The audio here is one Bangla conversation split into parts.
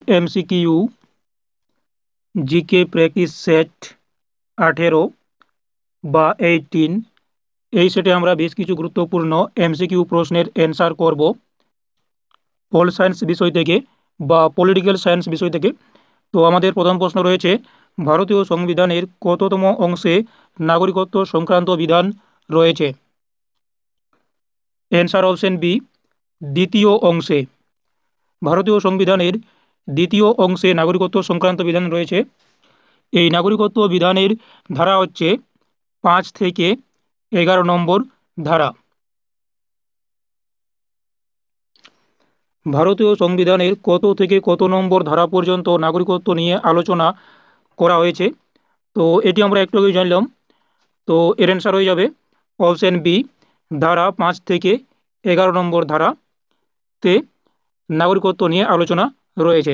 MCQ জিকে প্র্যাকটিস সেট 18 বা 18 এই সেটে আমরা বেশ কিছু গুরুত্বপূর্ণ MCQ প্রশ্নের অ্যান্সার করব পল সায়েন্স বিষয় থেকে বা পলিটিক্যাল সায়েন্স বিষয় থেকে। তো আমাদের প্রথম প্রশ্ন রয়েছে, ভারতীয় সংবিধানের কততম অংশে নাগরিকত্ব সংক্রান্ত বিধান রয়েছে? অ্যান্সার অপশন বি, দ্বিতীয় অংশে। ভারতীয় সংবিধানের দ্বিতীয় অংশে নাগরিকত্ব সংক্রান্ত বিধান রয়েছে। এই নাগরিকত্ব বিধানের ধারা হচ্ছে 5 থেকে 11 নম্বর ধারা। ভারতীয় সংবিধানের কত থেকে কত নম্বর ধারা পর্যন্ত নাগরিকত্ব নিয়ে আলোচনা করা হয়েছে? তো এটি আমরা একটু আগেই জানলাম। তো এর অ্যান্সার হয়ে যাবে অপশন বি, ধারা 5 থেকে 11 নম্বর ধারাতে নাগরিকত্ব নিয়ে আলোচনা রয়েছে।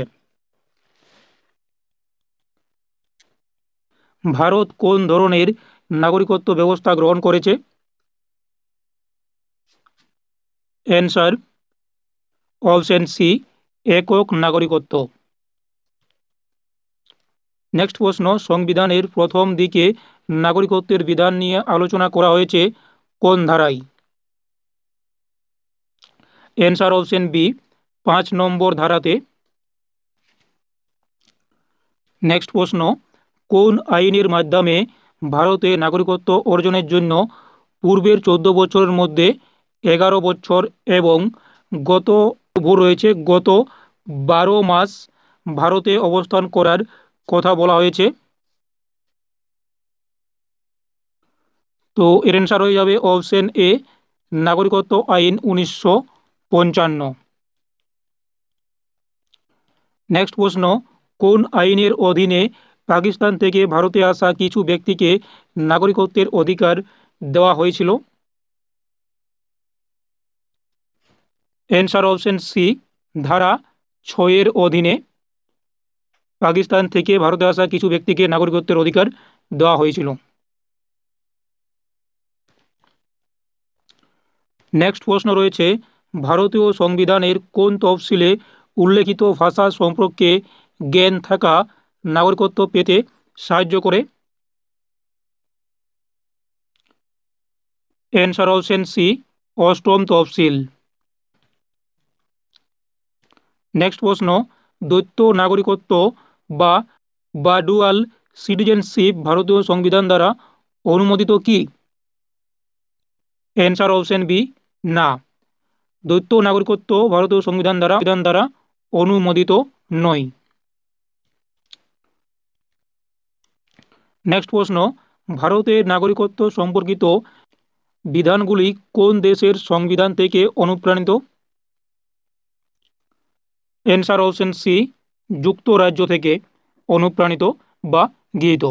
ভারত কোন ধরনের নাগরিকত্ব ব্যবস্থা গ্রহণ করেছে? অ্যান্সার অপশন সি, একক নাগরিকত্ব। নেক্সট প্রশ্ন, সংবিধানের প্রথম দিকে নাগরিকত্বের বিধান নিয়ে আলোচনা করা হয়েছে কোন ধারায়? অ্যান্সার অপশন বি, 5 নম্বর ধারাতে। নেক্সট প্রশ্ন, কোন আইনের মাধ্যমে ভারতে নাগরিকত্ব অর্জনের জন্য পূর্বের 14 বছরের মধ্যে 11 বছর এবং গত রয়েছে গত 12 মাস ভারতে অবস্থান করার কথা বলা হয়েছে? তো এর অ্যান্সার হয়ে যাবে অপশন এ, নাগরিকত্ব আইন 1955। নেক্সট প্রশ্ন, কোন আইনের অধীনে পাকিস্তান থেকে ভারতে আসা কিছু ব্যক্তিকে নাগরিকত্বের অধিকার দেওয়া হয়েছিল? অ্যান্সার অপশন সি, ধারা 6 অধীনে পাকিস্তান থেকে ভারতে আসা কিছু ব্যক্তিকে নাগরিকত্বের অধিকার দেওয়া হয়েছিল। নেক্সট প্রশ্ন রয়েছে, ভারতীয় সংবিধানের কোন তফসিলে উল্লেখিত ভাষা সম্পর্কে জ্ঞান থাকা নাগরিকত্ব পেতে সাহায্য করে? অ্যান্সার অপশন সি, 8ম তফসিল। নেক্সট প্রশ্ন, দ্বৈত নাগরিকত্ব বা ডুয়াল সিটিজেনশিপ ভারতীয় সংবিধান দ্বারা অনুমোদিত কি? অ্যান্সার অপশন বি, না। দ্বৈত নাগরিকত্ব ভারতীয় সংবিধান দ্বারা অনুমোদিত নয়। নেক্সট প্রশ্ন, ভারতের নাগরিকত্ব সম্পর্কিত বিধানগুলি কোন দেশের সংবিধান থেকে অনুপ্রাণিত? অ্যান্সার অপশন সি, যুক্তরাজ্য থেকে অনুপ্রাণিত বা গৃহীত।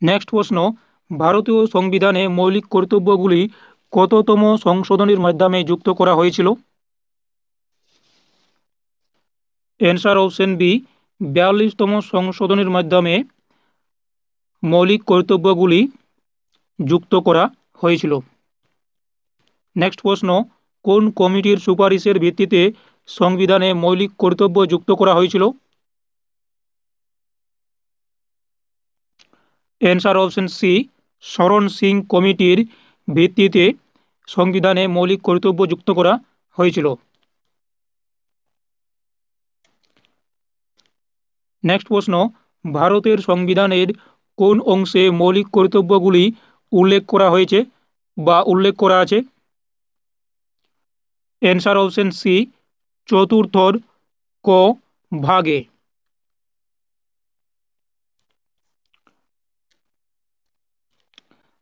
নেক্সট প্রশ্ন, ভারতীয় সংবিধানে মৌলিক কর্তব্যগুলি কততম সংশোধনীর মাধ্যমে যুক্ত করা হয়েছিল? অ্যান্সার অপশন বি, 42তম সংশোধনীর মাধ্যমে মৌলিক কর্তব্যগুলি যুক্ত করা হয়েছিল। নেক্সট প্রশ্ন, কোন কমিটির সুপারিশের ভিত্তিতে সংবিধানে মৌলিক কর্তব্য যুক্ত করা হয়েছিল? অ্যান্সার অপশন সি, শরণ সিং কমিটির ভিত্তিতে সংবিধানে মৌলিক কর্তব্য যুক্ত করা হয়েছিল। নেক্সট প্রশ্ন, ভারতের সংবিধানের কোন অংশে মৌলিক কর্তব্যগুলি উল্লেখ করা হয়েছে বা উল্লেখ করা আছে? অ্যান্সার অপশন সি, চতুর্থর ক ভাগে।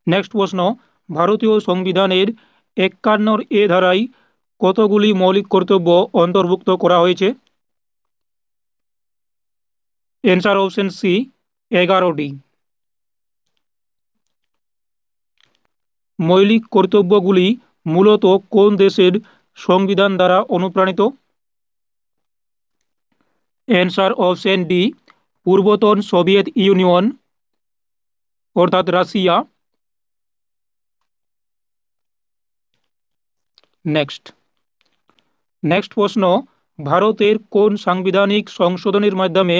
নেক্সট প্রশ্ন, ভারতীয় সংবিধানের 51 ধারায় কতগুলি মৌলিক কর্তব্য অন্তর্ভুক্ত করা হয়েছে? অ্যান্সার অপশন সি, 11টি। মৌলিক কর্তব্যগুলি মূলত কোন দেশের সংবিধান দ্বারা অনুপ্রাণিত? অ্যান্সার অপশন ডি, পূর্বতন সোভিয়েত ইউনিয়ন অর্থাৎ রাশিয়া। নেক্সট প্রশ্ন, ভারতের কোন সাংবিধানিক সংশোধনের মাধ্যমে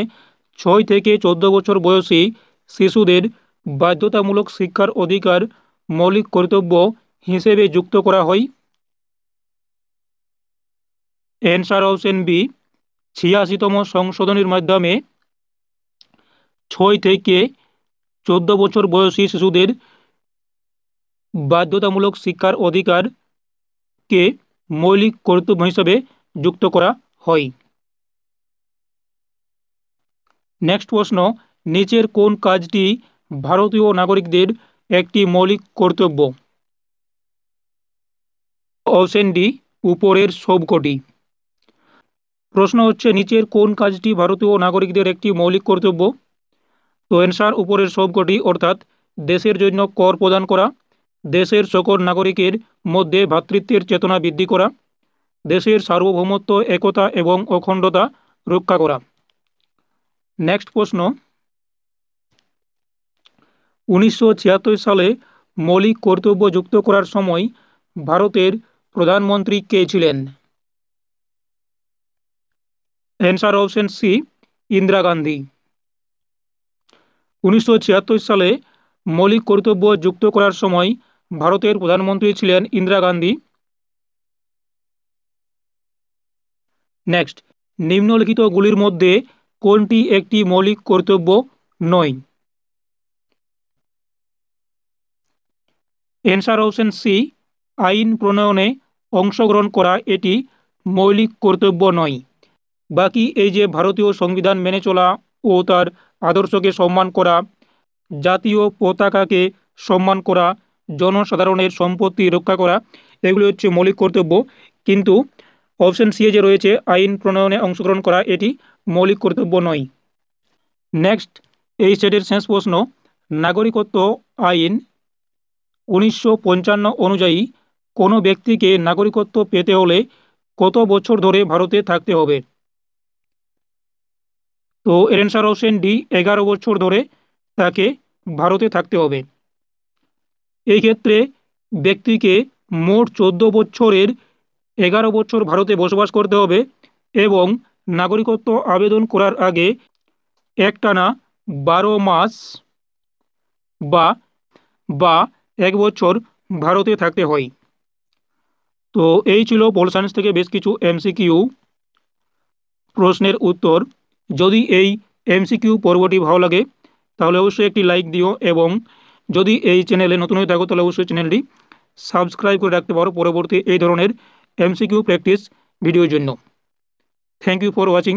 6 থেকে 14 বছর বয়সী শিশুদের বাধ্যতামূলক শিক্ষার অধিকার মৌলিক কর্তব্য হিসেবে যুক্ত করা হয়? অ্যান্সার অপশন বি 86তম সংশোধনীর মাধ্যমে 6 থেকে 14 বছর বয়সী শিশুদের বাধ্যতামূলক শিক্ষার অধিকারকে মৌলিক কর্তব্য হিসেবে যুক্ত করা হয়। নেক্সট প্রশ্ন, নিচের কোন কাজটি ভারতীয় নাগরিকদের একটি মৌলিক কর্তব্য? অপশন ডি উপরের সবকটি। প্রশ্ন হচ্ছে নিচের কোন কাজটি ভারতীয় নাগরিকদের একটি মৌলিক কর্তব্য? তো অ্যান্সার উপরের সবকটি, অর্থাৎ দেশের জন্য কর প্রদান করা, দেশের সকল নাগরিকের মধ্যে ভ্রাতৃত্বের চেতনা বৃদ্ধি করা, দেশের সার্বভৌমত্ব, একতা এবং অখণ্ডতা রক্ষা করা। নেক্সট প্রশ্ন, 1976 সালে মৌলিক কর্তব্য যুক্ত করার সময় ভারতের প্রধানমন্ত্রী কে ছিলেন? Answer option C Indira Gandhi. 1976 সালে মৌলিক কর্তব্য যুক্ত করার সময় ভারতের প্রধানমন্ত্রী ছিলেন ইন্দিরা গান্ধী। নেক্সট, নিম্নলিখিতগুলির মধ্যে কোনটি একটি মৌলিক কর্তব্য নয়? অ্যান্সার অপশন সি আইন প্রণয়নে অংশগ্রহণ করা এটি মৌলিক কর্তব্য নয়। বাকি এই যে ভারতীয় সংবিধান মেনে চলা ও তার আদর্শকে সম্মান করা, জাতীয় পতাকাকে সম্মান করা, জনসাধারণের সম্পত্তি রক্ষা করা, এগুলি হচ্ছে মৌলিক কর্তব্য। কিন্তু অপশন সি যে রয়েছে আইন প্রণয়নে অংশগ্রহণ করা এটি মৌলিক কর্তব্য নয়। নেক্সট, এই সেটের শেষ প্রশ্ন, নাগরিকত্ব আইন 1955 অনুযায়ী কোনো ব্যক্তিকে নাগরিকত্ব পেতে হলে কত বছর ধরে ভারতে থাকতে হবে? তো এর অ্যান্সার অপশন ডি 11 বছর ধরে তাকে ভারতে থাকতে হবে। এই ক্ষেত্রে ব্যক্তিকে মোট 14 বছরের 11 বছর ভারতে বসবাস করতে হবে এবং নাগরিকত্ব আবেদন করার আগে একটানা 12 মাস বা 1 বছর ভারতে থাকতে হয়। তো এই ছিল পল সায়েন্স থেকে বেশ কিছু এমসিকিউ প্রশ্নের উত্তর। যদি এই এমসিকিউ পর্বটি ভালো লাগে তাহলে অবশ্যই একটি লাইক দিও এবং যদি এই চ্যানেলে নতুন হয়ে থাকো তাহলে অবশ্যই চ্যানেলটি সাবস্ক্রাইব করে রাখতে পারো পরবর্তী এই ধরনের এমসিকিউ প্র্যাকটিস ভিডিওর জন্য। Thank you for watching.